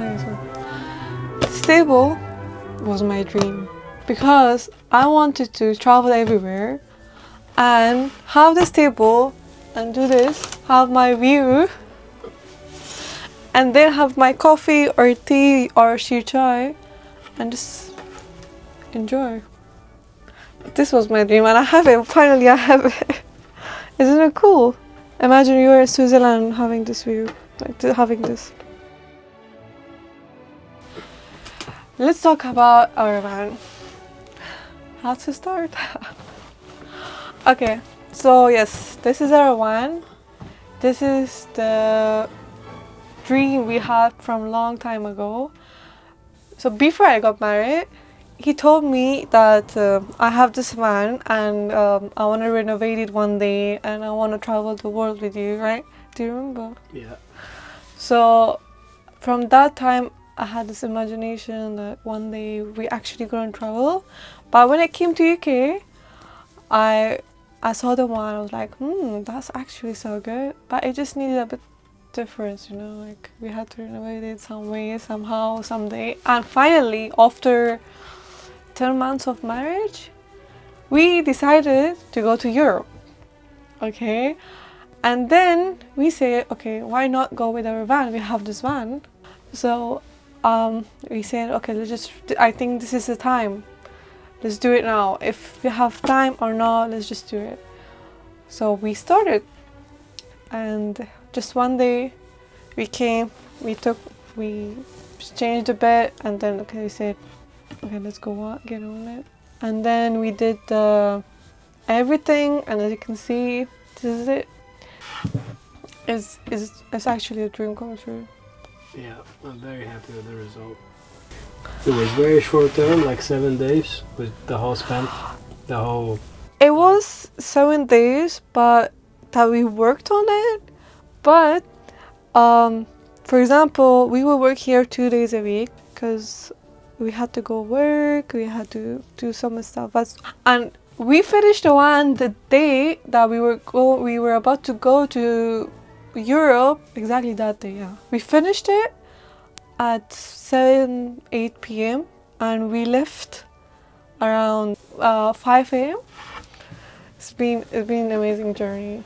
Okay, so this table was my dream because I wanted to travel everywhere and have this table and do this, have my view, and then have my coffee or tea or shir chai and just enjoy. This was my dream and I have it. Finally, I have it. Isn't it cool? Imagine you're in Switzerland having this view, like having this. Let's talk about our van. How to start? Okay, so yes, this is our van. This is the dream we had from a long time ago. So before I got married, he told me that I have this van and I want to renovate it one day and I want to travel the world with you, right? Do you remember? Yeah. So from that time, I had this imagination that one day we actually going to travel. But when I came to UK, I saw the one. I was like, that's actually so good. But it just needed a bit difference, you know. Like we had to renovate it some way, somehow, someday. And finally, after 10 months of marriage, we decided to go to Europe. Okay, and then we say, okay, why not go with our van? We have this van. So we said, okay, I think this is the time. Let's do it now. If we have time or not, let's just do it. So we started. And just one day we came, we changed the bed, and then, okay, we said, okay, let's go on, get on it. And then we did everything, and as you can see, this is it. It's actually a dream come true. Yeah, I'm very happy with the result. It was very short term, like 7 days, with the whole span, the whole... It was 7 days, but that we worked on it. But, for example, we will work here 2 days a week because we had to go work, we had to do some stuff. And we finished the one the day that we were about to go to Europe, exactly that day, yeah. We finished it at 8 p.m. and we left around 5 a.m. It's been an amazing journey.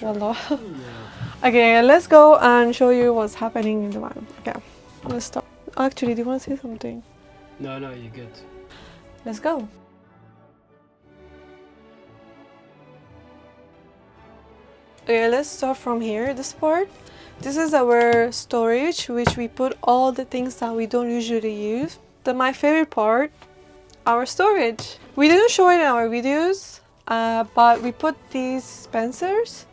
Wallah. Yeah. Okay, let's go and show you what's happening in the van. Okay, let's start. Actually, do you want to say something? No, you're good. Let's go. Okay, let's start from here, this part. This is our storage, which we put all the things that we don't usually use. My favorite part, our storage. We didn't show it in our videos, but we put these dispensers.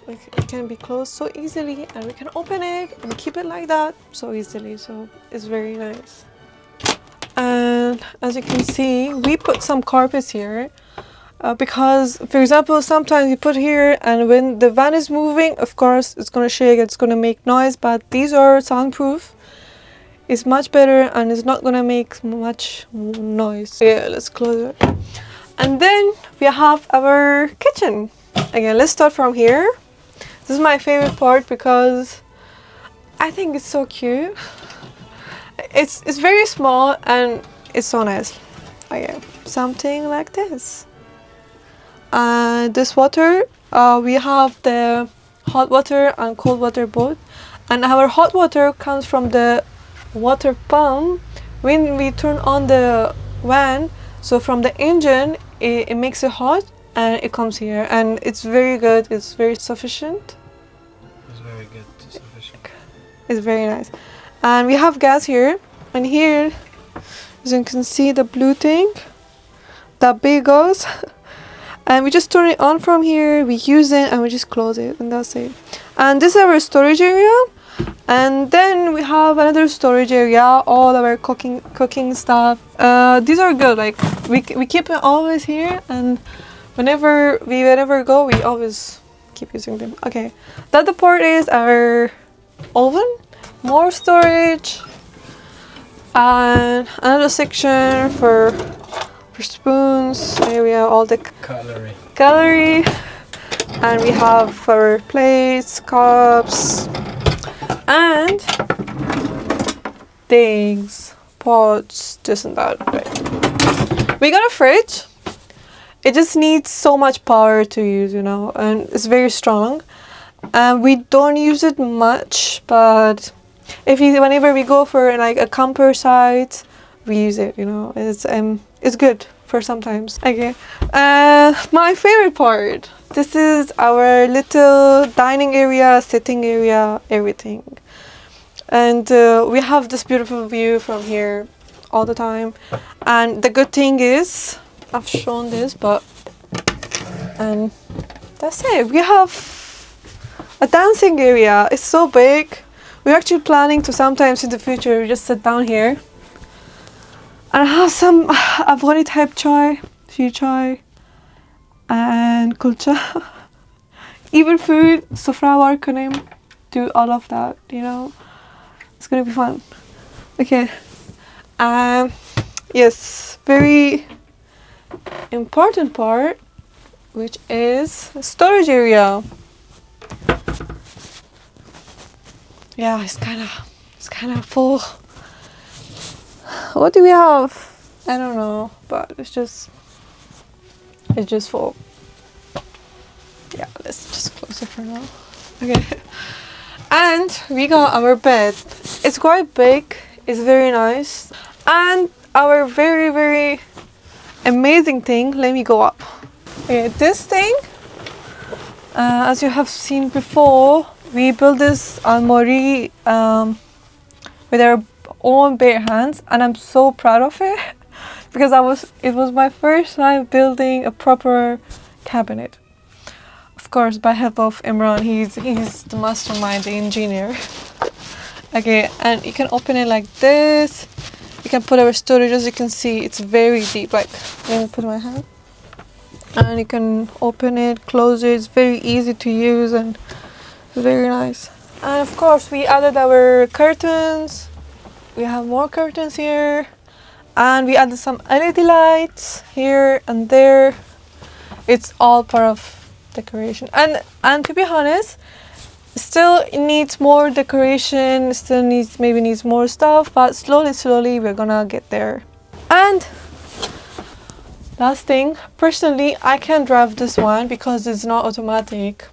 It can be closed so easily, and we can open it and keep it like that so easily. So it's very nice. And as you can see, we put some carpets here. Because, for example, sometimes you put here and when the van is moving, of course, it's going to shake, it's going to make noise, but these are soundproof. It's much better and it's not going to make much noise. Yeah, let's close it. And then we have our kitchen. Again, let's start from here. This is my favorite part because I think it's so cute. It's very small and it's so nice. Okay, something like this. This water, we have the hot water and cold water both, and our hot water comes from the water pump when we turn on the van. So from the engine it makes it hot and it comes here, and it's very good, it's very sufficient. It's very good, sufficient. It's very nice. And we have gas here, and here as you can see the blue thing that big goes. And we just turn it on from here, we use it and we just close it, and that's it. And this is our storage area. And then we have another storage area, all our cooking stuff. These are good, like we keep it always here, and whenever we go, we always keep using them. Okay, the other part is our oven, more storage, and another section for spoons. Here we have all the cutlery, and we have our plates, cups, and things, pots, this and that. Right. We got a fridge. It just needs so much power to use, you know, and it's very strong. And we don't use it much, but whenever we go for like a camper site, we use it, you know. It's good for sometimes. Okay. My favorite part. This is our little dining area, sitting area, everything. And we have this beautiful view from here all the time. And the good thing is, I've shown this, but that's it. We have a dancing area. It's so big. We're actually planning to sometimes in the future just sit down here and have some Afghani type chai, sheer chai, and kulcha. Even food, sufra war kunim, do all of that, you know. It's gonna be fun. Okay. Yes, very important part, which is the storage area. Yeah, it's kind of full. What do we have? I don't know, but it's just full. Yeah, let's just close it for now. Okay. And we got our bed. It's quite big. It's very nice. And our very, very amazing thing. Let me go up. Okay, this thing, as you have seen before, we built this almori with our own bare hands, and I'm so proud of it because it was my first time building a proper cabinet. Of course, by help of Imran, he's the mastermind, the engineer. Okay, and you can open it like this. You can put our storage. As you can see, it's very deep. Like, let me put my hand. And you can open it, close it. It's very easy to use and very nice. And of course, we added our curtains. We have more curtains here. And we added some LED lights here and there. It's all part of decoration. And to be honest, still it needs more decoration, still needs more stuff, but slowly we're gonna get there. And last thing, personally, I can drive this one because it's not automatic.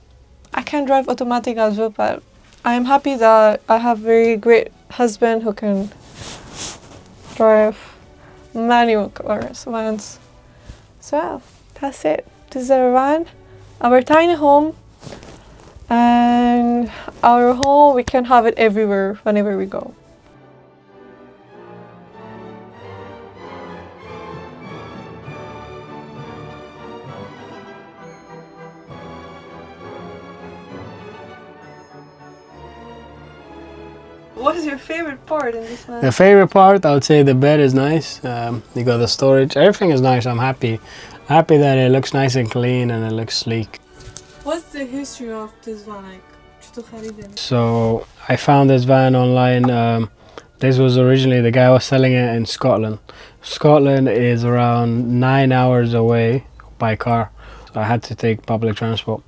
I can drive automatic as well, but I'm happy that I have a very great husband who can drive manual cars, vans. So yeah, that's it. This is our van, our tiny home. And our home, we can have it everywhere whenever we go. What is your favorite part in this one? The favorite part, I would say the bed is nice. You got the storage. Everything is nice. I'm happy. Happy that it looks nice and clean and it looks sleek. What's the history of this van? Like, so I found this van online. This was originally, the guy was selling it in Scotland. Scotland is around 9 hours away by car. So I had to take public transport.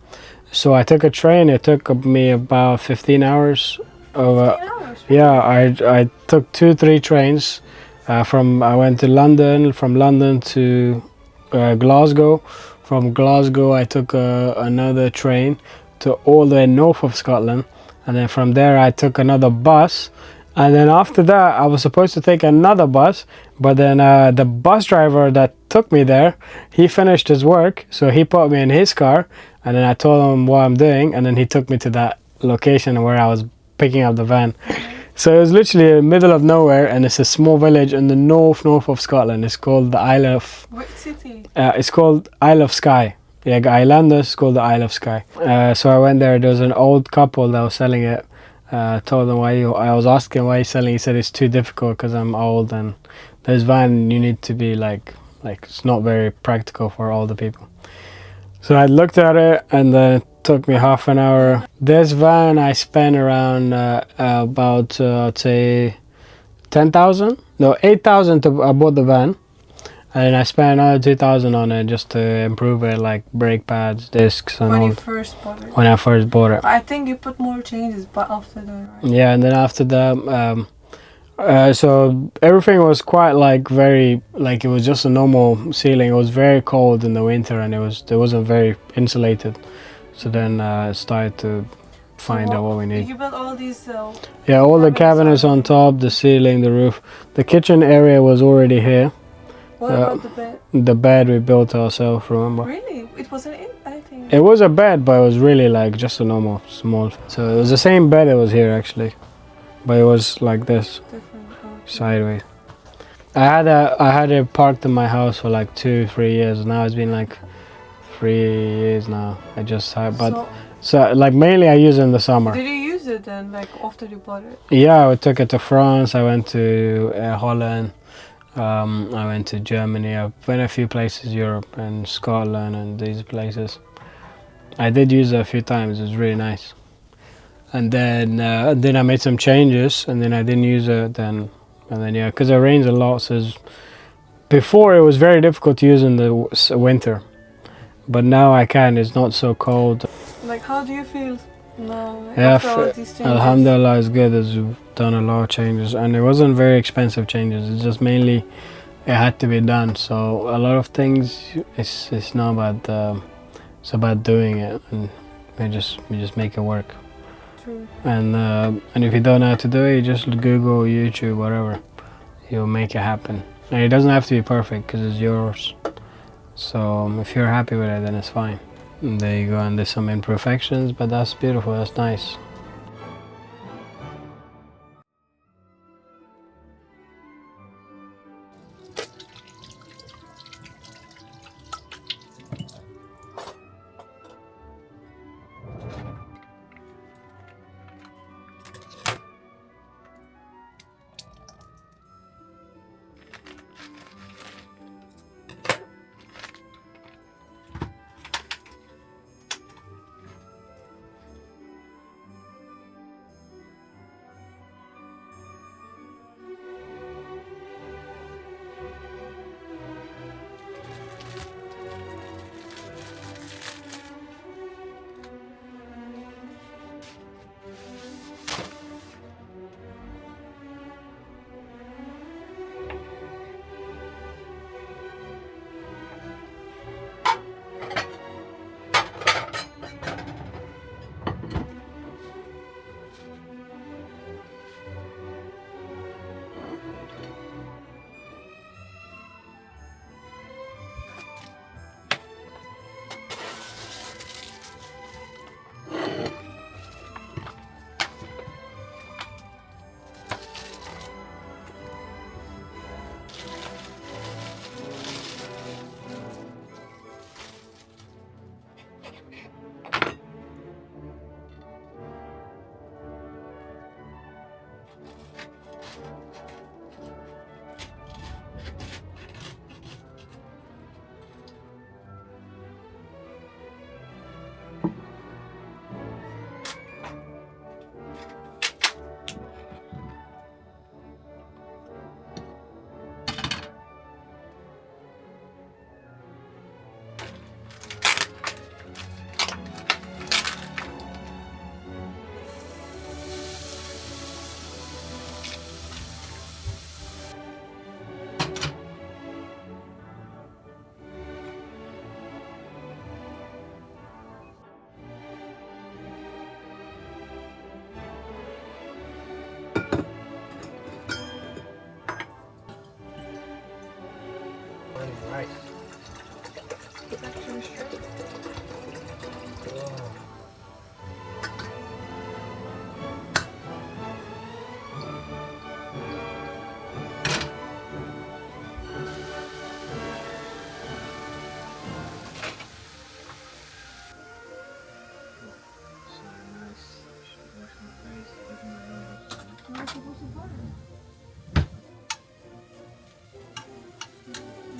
So I took a train. It took me about 15 hours. 15 hours? Yeah, I took 2-3 trains. I went to London, from London to Glasgow. From Glasgow I took another train to all the way north of Scotland, and then from there I took another bus, and then after that I was supposed to take another bus, but then the bus driver that took me there, he finished his work, so he put me in his car, and then I told him what I'm doing, and then he took me to that location where I was picking up the van. So it was literally in the middle of nowhere, and it's a small village in the north of Scotland. It's called the Isle of... What city? It's called Isle of Skye. Yeah, Islanders, it's called the Isle of Skye. So I went there. There was an old couple that was selling it. Told them I was asking why he's selling. He said it's too difficult because I'm old, and this van you need to be like it's not very practical for older people. So I looked at it, and then it took me half an hour. This van I spent around about I'd say 10,000. No, 8,000 I bought the van. And I spent another 2,000 on it just to improve it, like brake pads, discs, and all. When you first bought it? When I first bought it. I think you put more changes, but after that, right? Yeah, and then after that, So everything was quite like very like it was just a normal ceiling. It was very cold in the winter, and it wasn't very insulated. So then I started to find out what we need. You built all these. Yeah, all the cabinets cabinets on top, the ceiling, the roof. The kitchen area was already here. What about the bed? The bed we built ourselves. Remember? Really? It wasn't in. I think. It was a bed, but it was really like just a normal small. So it was the same bed that was here actually, but it was like this. Different. Okay. Sideways. I had it parked in my house for like 2-3 years. Now it's been like 3 years now. I just had, but so like mainly I use it in the summer. Did you use it then, like after you bought it? Yeah, I took it to France. I went to Holland. I went to Germany. I went a few places, Europe and Scotland and these places. I did use it a few times. It was really nice. And then I made some changes, and then I didn't use it then. And then yeah, because it rains a lot. So before it was very difficult to use in the winter, but now I can. It's not so cold. Like, how do you feel now? Yeah, After all these changes? Alhamdulillah, it's good. It's done a lot of changes, and it wasn't very expensive changes. It's just mainly it had to be done. So a lot of things, it's not about it's about doing it, and we just make it work. True. And if you don't know how to do it, you just Google, YouTube, whatever. You'll make it happen. And it doesn't have to be perfect because it's yours. So if you're happy with it, then it's fine. And there you go. And there's some imperfections, but that's beautiful. That's nice.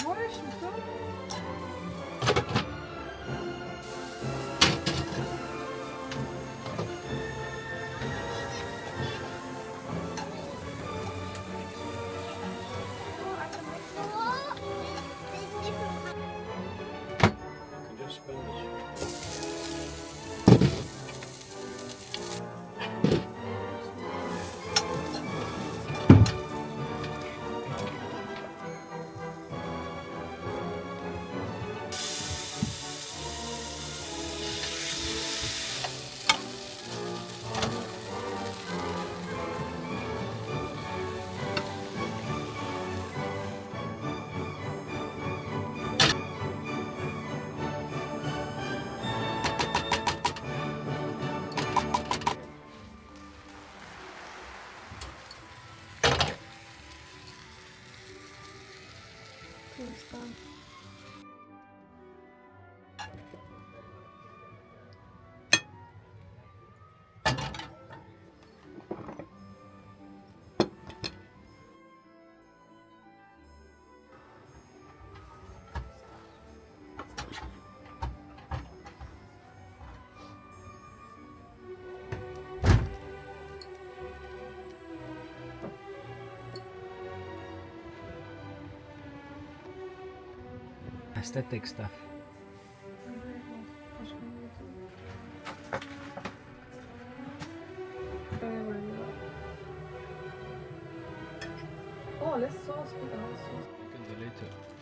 What is she doing? cute stuff. Aesthetic stuff. Oh, let's sauce with our sauce. You can delete it.